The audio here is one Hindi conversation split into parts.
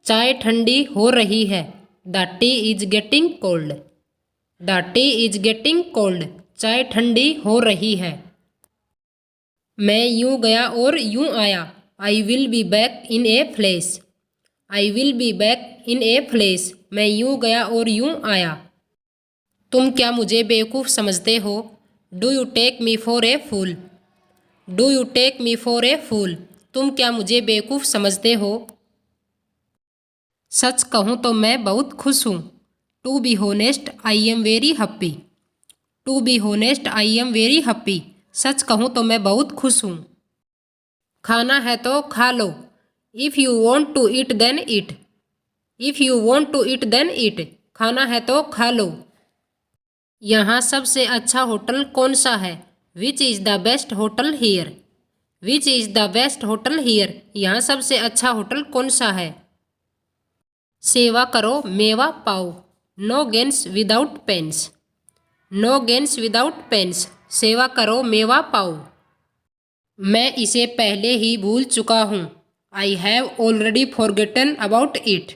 चाय ठंडी हो रही है। The T is getting cold. The T is getting cold. चाय ठंडी हो रही है। मैं यूं गया और यूं आया। I will be back in A flash. I will be back in A flash. मैं यूं गया और यूं आया। तुम क्या मुझे बेवकूफ़ समझते हो? Do you take me for a fool. Do you take me for a fool. तुम क्या मुझे बेवकूफ़ समझते हो? सच कहूँ तो मैं बहुत खुश हूँ। To be honest I am very happy. To be honest I am very happy. सच कहूँ तो मैं बहुत खुश हूँ। खाना है तो खा लो। If you want to eat then eat. If you want to eat then eat. खाना है तो खा लो। यहाँ सबसे अच्छा होटल कौन सा है? Which is the best hotel here. Which is the best hotel here. यहाँ सबसे अच्छा होटल कौन सा है? सेवा करो मेवा पाओ। No gains without pains. No gains without pains. सेवा करो मेवा पाओ। मैं इसे पहले ही भूल चुका हूँ। I have already forgotten about it.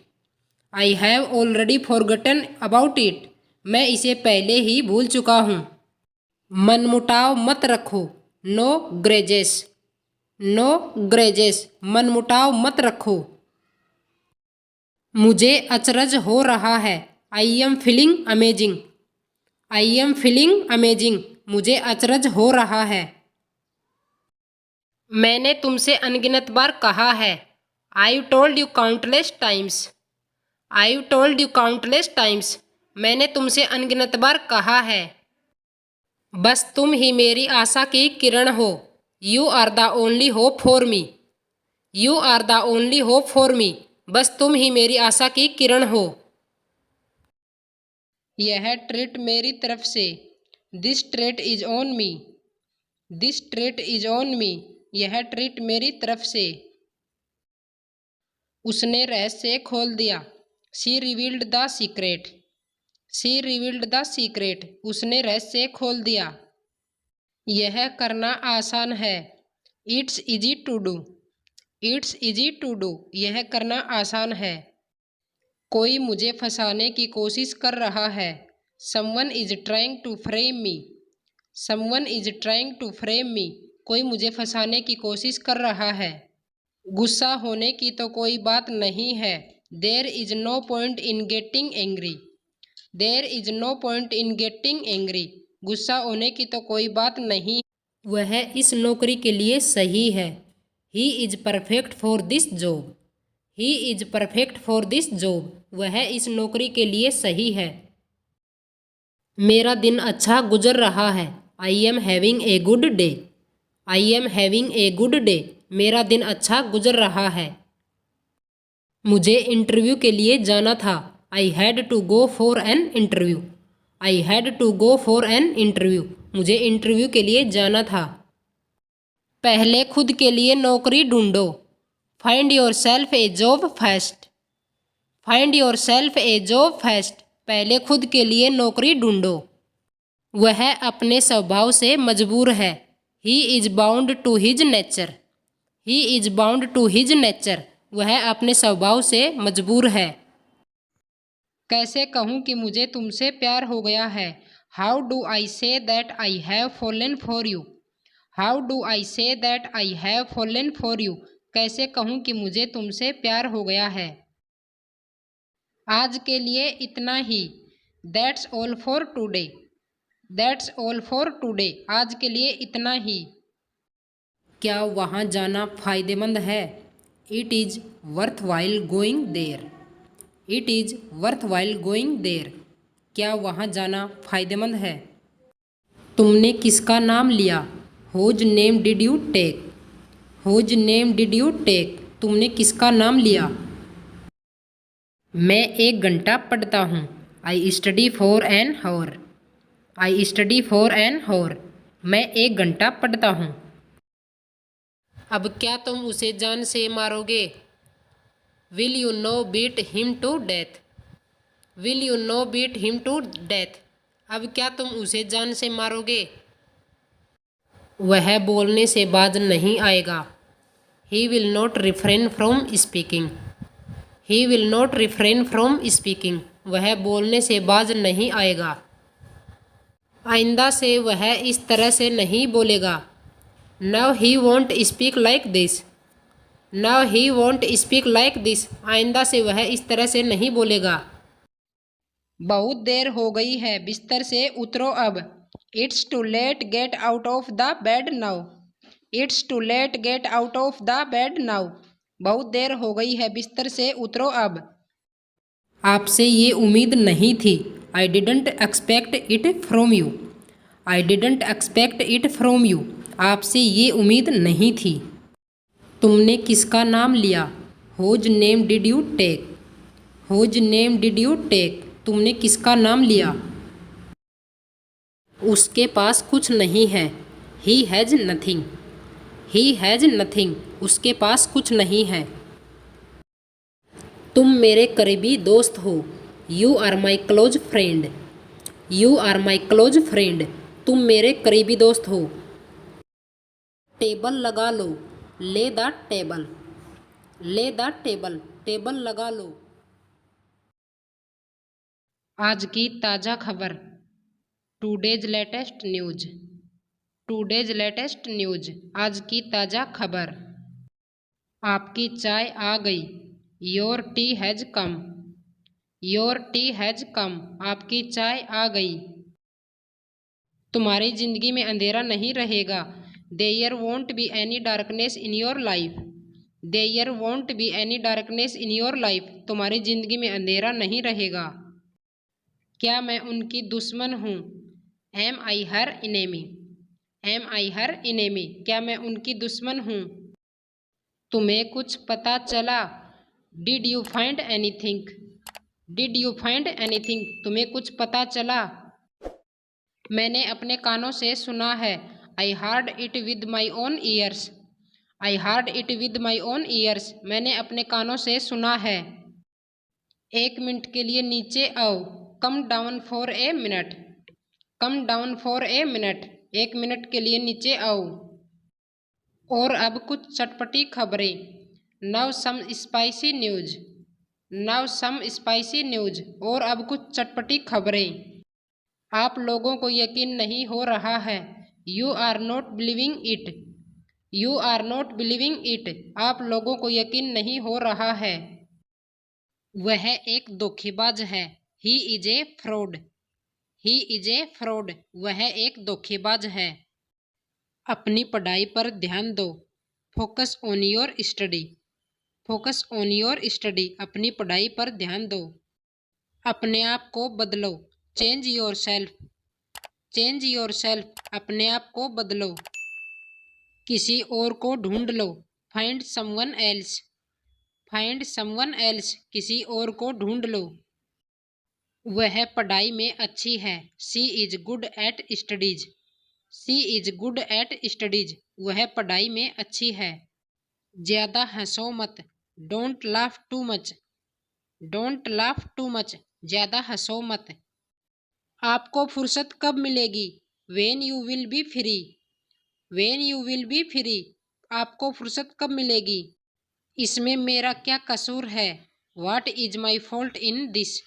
I have already forgotten about it. मैं इसे पहले ही भूल चुका हूँ। मनमुटाव मत रखो। नो ग्रेजेस। नो ग्रेजेस। मनमुटाव मत रखो। मुझे अचरज हो रहा है। I am feeling amazing. I am feeling amazing. मुझे अचरज हो रहा है। मैंने तुमसे अनगिनत बार कहा है। I told you countless times. I told you countless times. मैंने तुमसे अनगिनत बार कहा है। बस तुम ही मेरी आशा की किरण हो। You are the only hope for me. You are the only hope for me. बस तुम ही मेरी आशा की किरण हो। यह ट्रीट मेरी तरफ से। This treat is on me. This treat is on me. यह ट्रीट मेरी तरफ से। उसने रहस्य खोल दिया। She revealed the secret. She revealed the secret. उसने रहस्य खोल दिया। यह करना आसान है। It's easy to do. It's easy to do. यह करना आसान है। कोई मुझे फंसाने की कोशिश कर रहा है। Someone is trying to frame me. Someone is trying to frame me. कोई मुझे फंसाने की कोशिश कर रहा है। गुस्सा होने की तो कोई बात नहीं है। There is no point in getting angry. There is no point in getting angry. गुस्सा होने की तो कोई बात नहीं। वह इस नौकरी के लिए सही है। He is perfect for this job. He is perfect for this job. वह इस नौकरी के लिए सही है। मेरा दिन अच्छा गुजर रहा है। I am having a good day. I am having a good day. मेरा दिन अच्छा गुजर रहा है। मुझे इंटरव्यू के लिए जाना था। I had to go for an interview. I had to go for an interview. मुझे इंटरव्यू के लिए जाना था। पहले खुद के लिए नौकरी ढूंढो। Find your self A job first. Find your self A job first. पहले खुद के लिए नौकरी ढूंढो। वह अपने स्वभाव से मजबूर है। He is bound to his nature. He is bound to his nature. वह अपने स्वभाव से मजबूर है। कैसे कहूँ कि मुझे तुमसे प्यार हो गया है। How do I say that I have fallen for you. How do I say that I have fallen for you. कैसे कहूँ कि मुझे तुमसे प्यार हो गया है। आज के लिए इतना ही। That's all for today. That's all for today. आज के लिए इतना ही। क्या वहाँ जाना फ़ायदेमंद है? It is worthwhile going there. It is worthwhile going there. क्या वहाँ जाना फ़ायदेमंद है? तुमने किसका नाम लिया? Whose name did you take. Whose name did you take. तुमने किसका नाम लिया? मैं 1 घंटा पढ़ता हूँ। I study for an hour. I study for an hour. मैं 1 घंटा पढ़ता हूँ। अब क्या तुम उसे जान से मारोगे? Will you no beat him to death. Will you no beat him to death. अब क्या तुम उसे जान से मारोगे? वह बोलने से बाज नहीं आएगा। He will not refrain from speaking. He will not refrain from speaking, वह बोलने से बाज नहीं आएगा। आइंदा से वह इस तरह से नहीं बोलेगा। Now he want speak like this, now he want speak like this, आइंदा से वह इस तरह से नहीं बोलेगा। बहुत देर हो गई है, बिस्तर से उतरो अब। It's too late get out of the bed now, it's too late get out of the bed now, बहुत देर हो गई है, बिस्तर से उतरो अब। आपसे ये उम्मीद नहीं थी। I didn't expect it from you, I didn't expect it from you, आपसे ये उम्मीद नहीं थी। तुमने किसका नाम लिया? Whose name did you take, whose name did you take, तुमने किसका नाम लिया? उसके पास कुछ नहीं है। He has nothing, he has nothing, उसके पास कुछ नहीं है। तुम मेरे करीबी दोस्त हो। You are my close friend, you are my close friend, तुम मेरे करीबी दोस्त हो। टेबल लगा लो, lay the table, lay the table, table लगा लो। आज की ताज़ा खबर, today's latest news, today's latest news, आज की ताज़ा खबर। आपकी चाय आ गई। Your tea has come, your tea has come, आपकी चाय आ गई। तुम्हारी ज़िंदगी में अंधेरा नहीं रहेगा। There won't be any darkness in your life, there won't be any darkness in your life, तुम्हारी ज़िंदगी में अंधेरा नहीं रहेगा। क्या मैं उनकी दुश्मन हूँ? एम आई हर इनेमी, एम आई हर इनेमी, क्या मैं उनकी दुश्मन हूँ? तुम्हें कुछ पता चला? Did you find anything, did you find anything, तुम्हें कुछ पता चला? मैंने अपने कानों से सुना है। I heard it with my own ears, I heard it with my own ears, मैंने अपने कानों से सुना है। 1 मिनट के लिए नीचे आओ। Come down for a minute, come down for a minute, 1 minute के लिए नीचे आओ। और अब कुछ चटपटी खबरें। Now some spicy news, now some spicy news, और अब कुछ चटपटी खबरें। आप लोगों को यकीन नहीं हो रहा है। You are not believing it, you are not believing it, आप लोगों को यकीन नहीं हो रहा है। वह एक धोखेबाज है। He is a fraud, he is a fraud, वह एक धोखेबाज है। अपनी पढ़ाई पर ध्यान दो। Focus on your study, focus on your study, अपनी पढ़ाई पर ध्यान दो। अपने आप को बदलो। Change yourself, change yourself, अपने आप को बदलो। किसी और को ढूंढ लो। Find someone else, find someone else, किसी और को ढूंढ लो। वह पढ़ाई में अच्छी है। She is good at studies, she is good at studies, वह पढ़ाई में अच्छी है। ज्यादा हंसो मत। Don't laugh too much, don't laugh too much, ज्यादा हंसो मत। आपको फुर्सत कब मिलेगी? When you will be free, when you will be free, आपको फुर्सत कब मिलेगी? इसमें मेरा क्या कसूर है? What is my fault in this,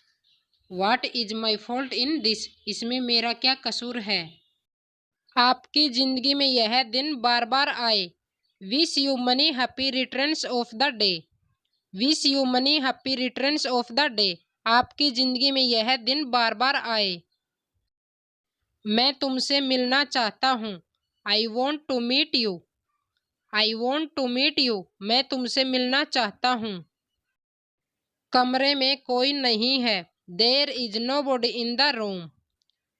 what is my fault in this, इसमें मेरा क्या कसूर है? आपकी जिंदगी में यह दिन बार बार आए। Wish you money happy returns of the day, wish you money happy returns of the day, आपकी जिंदगी में यह दिन बार बार आए। मैं तुमसे मिलना चाहता हूँ। I want to meet you, I want to meet you, मैं तुमसे मिलना चाहता हूँ। कमरे में कोई नहीं है। There is nobody in the room,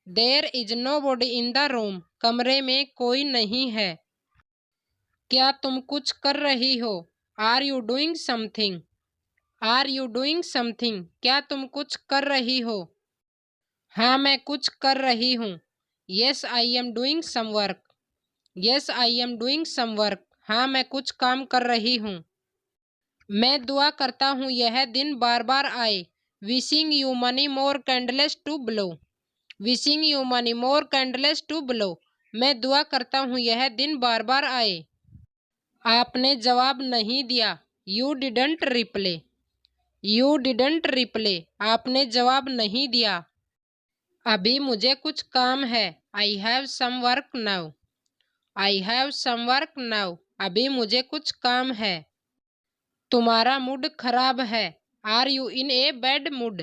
there is nobody in the room, कमरे में कोई नहीं है। क्या तुम कुछ कर रही हो? Are you doing something, are you doing something, क्या तुम कुछ कर रही हो? हाँ मैं कुछ कर रही हूँ। Yes I am doing some work, yes I am doing some work, हाँ मैं कुछ काम कर रही हूँ। मैं दुआ करता हूँ यह दिन बार बार आए। Wishing you many more candles to blow, wishing you many more candles to blow, मैं दुआ करता हूँ यह दिन बार बार आए। आपने जवाब नहीं दिया। You didn't reply, you didn't reply, आपने जवाब नहीं दिया। अभी मुझे कुछ काम है। I have some work now. I have some work now, अभी मुझे कुछ काम है। तुम्हारा मूड खराब है। Are you in a bad mood.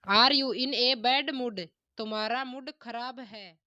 Are you in a bad mood, तुम्हारा मूड खराब है।